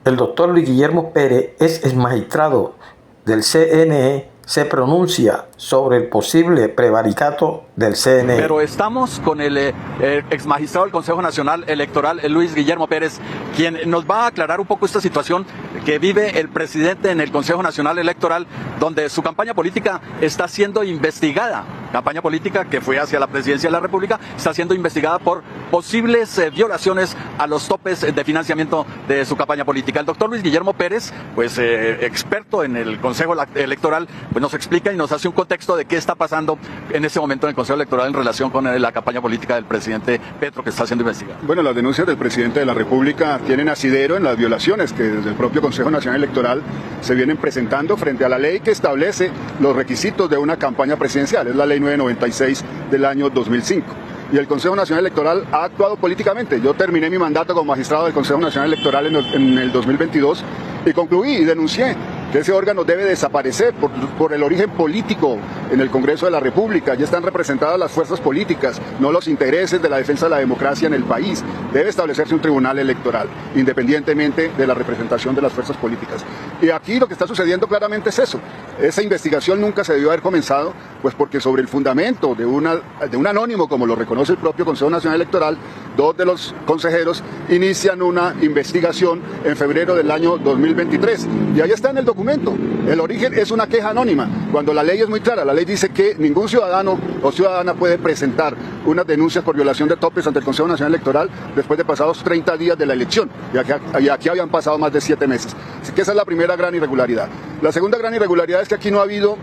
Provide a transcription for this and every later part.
El doctor Luis Guillermo Pérez es magistrado del CNE, se pronuncia sobre el posible prevaricato del CNE. Pero estamos con el ex magistrado del Consejo Nacional Electoral, Luis Guillermo Pérez, quien nos va a aclarar un poco esta situación que vive el presidente en el Consejo Nacional Electoral, donde su campaña política está siendo investigada. Campaña política que fue hacia la presidencia de la República está siendo investigada por posibles violaciones a los topes de financiamiento de su campaña política. El doctor Luis Guillermo Pérez, pues experto en el Consejo Electoral, pues nos explica y nos hace un contexto de qué está pasando en este momento en el Consejo Electoral en relación con la campaña política del presidente Petro, que está siendo investigada. Bueno, las denuncias del presidente de la República tienen asidero en las violaciones que desde el propio Consejo Nacional Electoral se vienen presentando frente a la ley que establece los requisitos de una campaña presidencial. Es la ley 996 del año 2005. Y el Consejo Nacional Electoral ha actuado políticamente. Yo terminé mi mandato como magistrado del Consejo Nacional Electoral en el 2022 y concluí y denuncié que ese órgano debe desaparecer por el origen político en el Congreso de la República. Ya están representadas las fuerzas políticas, no los intereses de la defensa de la democracia en el país. Debe establecerse un tribunal electoral, independientemente de la representación de las fuerzas políticas. Y aquí lo que está sucediendo claramente es eso. Esa investigación nunca se debió haber comenzado, pues porque sobre el fundamento de un anónimo, como lo reconoce el propio Consejo Nacional Electoral, dos de los consejeros inician una investigación en febrero del año 2023. Y ahí está en el documento. El origen es una queja anónima, cuando la ley es muy clara. La ley dice que ningún ciudadano o ciudadana puede presentar unas denuncias por violación de topes ante el Consejo Nacional Electoral después de pasados 30 días de la elección. Y aquí habían pasado más de 7 meses. Así que esa es la primera gran irregularidad. La segunda gran irregularidad es que aquí no ha habido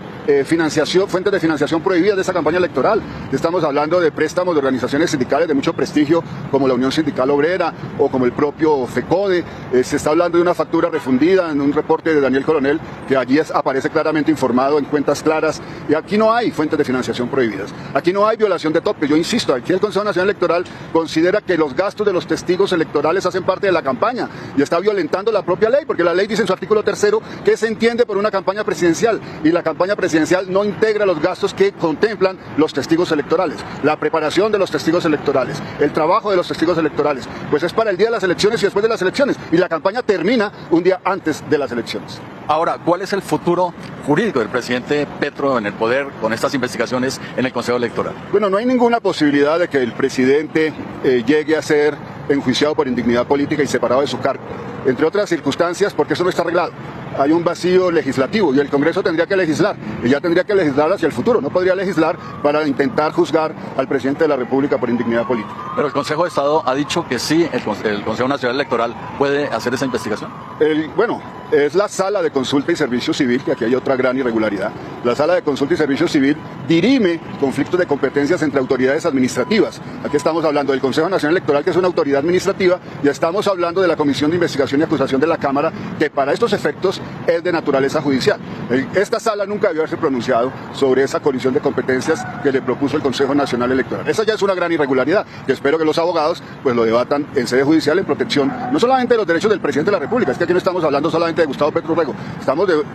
fuentes de financiación prohibidas de esa campaña electoral. Estamos hablando de préstamos de organizaciones sindicales de mucho prestigio, como la Unión Sindical Obrera o como el propio FECODE. Se está hablando de una factura refundida en un reporte de Daniel Coronel, que allí aparece claramente informado en cuentas claras. Y aquí no hay fuentes de financiación prohibidas. Aquí no hay violación de topes. Yo insisto, aquí el Consejo Nacional Electoral considera que los gastos de los testigos electorales hacen parte de la campaña y está violentando la propia ley, porque la ley dice en su artículo 3 que se entiende por una campaña presidencial, y la campaña presidencial no integra los gastos que contemplan los testigos electorales, la preparación de los testigos electorales, el trabajo de los testigos electorales, pues es para el día de las elecciones y después de las elecciones, y la campaña termina un día antes de las elecciones. Ahora, ¿cuál es el futuro jurídico del presidente Petro en el poder con estas investigaciones en el Consejo Electoral? Bueno, no hay ninguna posibilidad de que el presidente llegue a ser enjuiciado por indignidad política y separado de su cargo, entre otras circunstancias porque eso no está arreglado. Hay un vacío legislativo y el Congreso tendría que legislar, y ya tendría que legislar hacia el futuro, no podría legislar para intentar juzgar al presidente de la República por indignidad política. Pero el Consejo de Estado ha dicho que sí, el Consejo Nacional Electoral puede hacer esa investigación. Bueno, es la Sala de Consulta y Servicio Civil, que aquí hay otra gran irregularidad. La Sala de Consulta y Servicio Civil dirime conflictos de competencias entre autoridades administrativas. Aquí estamos hablando del Consejo Nacional Electoral, que es una autoridad administrativa, y estamos hablando de la Comisión de Investigación y Acusación de la Cámara, que para estos efectos es de naturaleza judicial. Esta sala nunca debió haberse pronunciado sobre esa colisión de competencias que le propuso el Consejo Nacional Electoral. Esa ya es una gran irregularidad, que espero que los abogados pues lo debatan en sede judicial en protección no solamente de los derechos del presidente de la República, es que aquí no estamos hablando solamente de Gustavo Petro Urrego,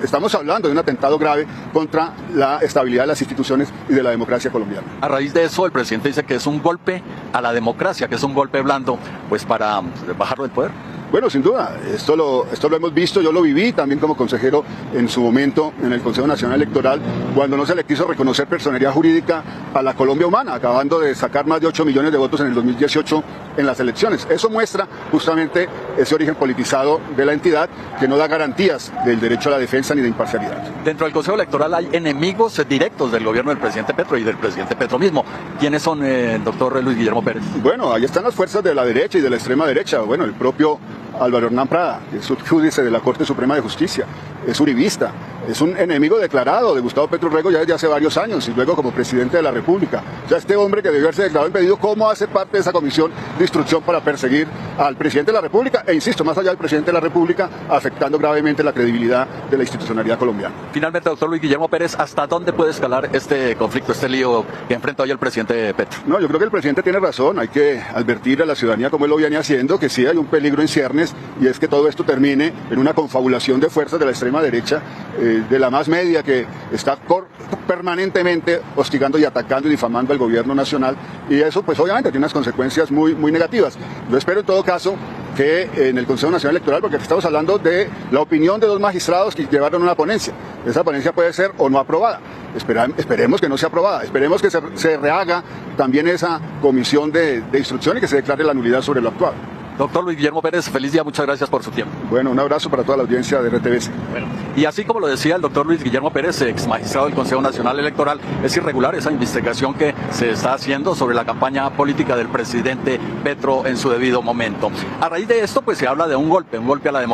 estamos hablando de un atentado grave contra la estabilidad de las instituciones y de la democracia colombiana. A raíz de eso, el presidente dice que es un golpe a la democracia, que es un golpe blando, pues para bajarlo del poder. Bueno, sin duda, esto lo hemos visto, yo lo viví también como consejero en su momento en el Consejo Nacional Electoral, cuando no se le quiso reconocer personería jurídica a la Colombia humana, acabando de sacar más de 8 millones de votos en el 2018 en las elecciones. Eso muestra justamente ese origen politizado de la entidad que no da garantías del derecho a la defensa ni de imparcialidad. Dentro del Consejo Electoral hay enemigos directos del gobierno del presidente Petro y del presidente Petro mismo. ¿Quiénes son, doctor Luis Guillermo Pérez? Bueno, ahí están las fuerzas de la derecha y de la extrema derecha. Bueno, el propio Álvaro Hernán Prada, que es subjudice de la Corte Suprema de Justicia, es uribista, es un enemigo declarado de Gustavo Petro Urrego ya desde hace varios años y luego como presidente de la República. O sea, este hombre que debió haberse declarado impedido, ¿cómo hace parte de esa comisión de instrucción para perseguir al presidente de la República? E insisto, más allá del presidente de la República, afectando gravemente la credibilidad de la institucionalidad colombiana. Finalmente, doctor Luis Guillermo Pérez, ¿hasta dónde puede escalar este conflicto, este lío que enfrenta hoy el presidente Petro? No, yo creo que el presidente tiene razón, hay que advertir a la ciudadanía, como él lo viene haciendo, que sí hay un peligro en ciernes, y es que todo esto termine en una confabulación de fuerzas de la extrema derecha de la más media que está permanentemente hostigando y atacando y difamando al gobierno nacional, y eso pues obviamente tiene unas consecuencias muy negativas. Yo espero en todo caso que en el Consejo Nacional Electoral, porque aquí estamos hablando de la opinión de 2 magistrados que llevaron una ponencia. Esa ponencia puede ser o no aprobada. Esperemos que no sea aprobada. Esperemos que se rehaga también esa comisión de instrucción y que se declare la nulidad sobre lo actual. Doctor Luis Guillermo Pérez, feliz día, muchas gracias por su tiempo. Bueno, un abrazo para toda la audiencia de RTBC. Bueno, y así como lo decía el doctor Luis Guillermo Pérez, ex magistrado del Consejo Nacional Electoral, es irregular esa investigación que se está haciendo sobre la campaña política del presidente Petro en su debido momento. A raíz de esto, pues se habla de un golpe a la democracia.